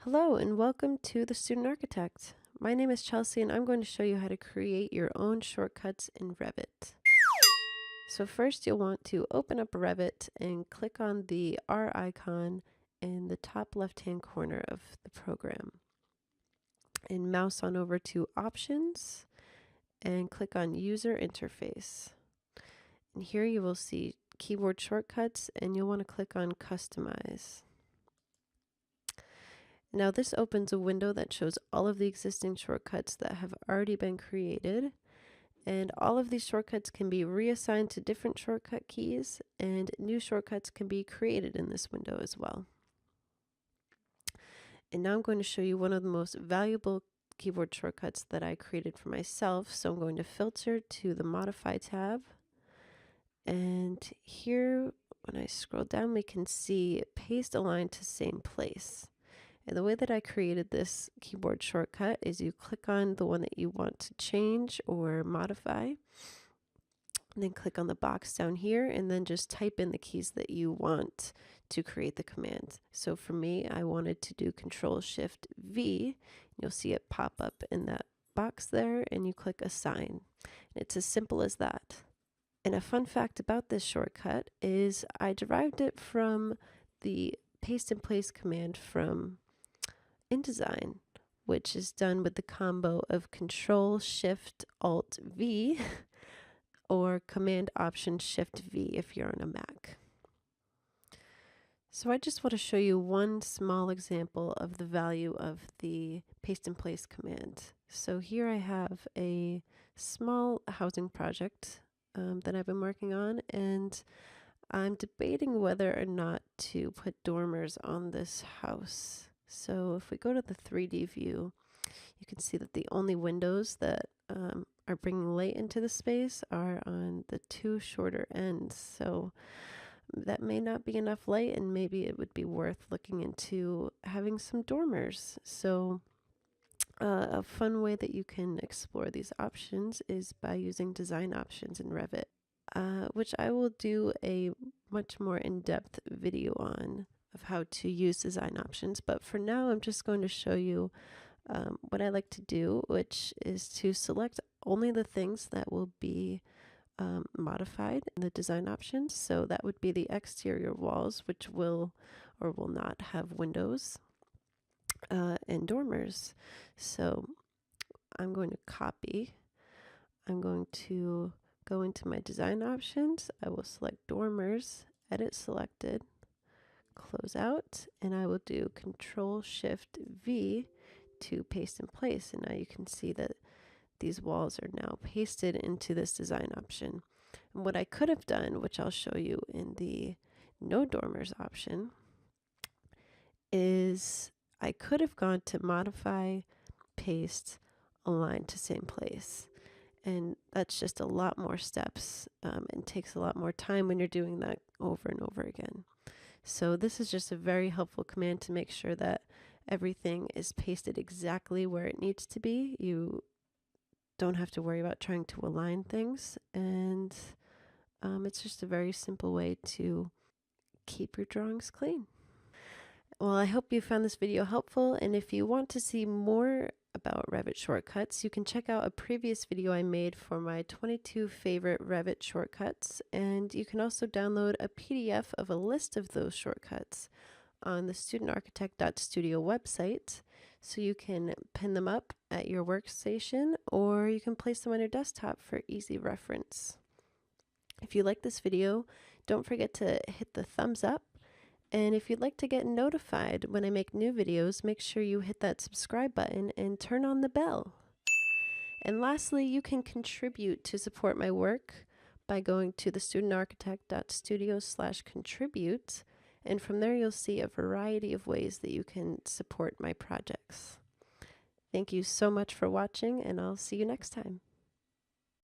Hello and welcome to the Student Architect. My name is Chelsea and I'm going to show you how to create your own shortcuts in Revit. So first you'll want to open up Revit and click on the R icon in the top left-hand corner of the program. And mouse on over to Options and click on User Interface. And here you will see keyboard shortcuts and you'll want to click on Customize. Now this opens a window that shows all of the existing shortcuts that have already been created, and all of these shortcuts can be reassigned to different shortcut keys, and new shortcuts can be created in this window as well. And now I'm going to show you one of the most valuable keyboard shortcuts that I created for myself. So I'm going to filter to the Modify tab, and here when I scroll down we can see Paste Align to Same Place. And the way that I created this keyboard shortcut is you click on the one that you want to change or modify, and then click on the box down here and then just type in the keys that you want to create the command. So for me, I wanted to do Control-Shift-V. You'll see it pop up in that box there and you click Assign. It's as simple as that. And a fun fact about this shortcut is I derived it from the Paste and Place command from InDesign, which is done with the combo of Control-Shift-Alt-V or Command-Option-Shift-V if you're on a Mac. So I just want to show you one small example of the value of the Paste and Place command. So here I have a small housing project that I've been working on, and I'm debating whether or not to put dormers on this house. So if we go to the 3D view, you can see that the only windows that are bringing light into the space are on the two shorter ends. So that may not be enough light, and maybe it would be worth looking into having some dormers. So a fun way that you can explore these options is by using design options in Revit, which I will do a much more in-depth video on of how to use design options. But for now, I'm just going to show you what I like to do, which is to select only the things that will be modified in the design options. So that would be the exterior walls, which will or will not have windows, and dormers. So I'm going to copy. I'm going to go into my design options. I will select dormers, edit selected, close out, and I will do Control-Shift-V to paste in place. And now you can see that these walls are now pasted into this design option. And what I could have done, which I'll show you in the no dormers option, is I could have gone to Modify, Paste, Align to Same Place. And that's just a lot more steps and takes a lot more time when you're doing that over and over again. So this is just a very helpful command to make sure that everything is pasted exactly where it needs to be. You don't have to worry about trying to align things, and it's just a very simple way to keep your drawings clean. Well, I hope you found this video helpful, and if you want to see more about Revit shortcuts, you can check out a previous video I made for my 22 favorite Revit shortcuts, and you can also download a PDF of a list of those shortcuts on the studentarchitect.studio website, so you can pin them up at your workstation or you can place them on your desktop for easy reference. If you like this video, don't forget to hit the thumbs up. And if you'd like to get notified when I make new videos, make sure you hit that subscribe button and turn on the bell. And lastly, you can contribute to support my work by going to the studentarchitect.studio/contribute. And from there, you'll see a variety of ways that you can support my projects. Thank you so much for watching, and I'll see you next time.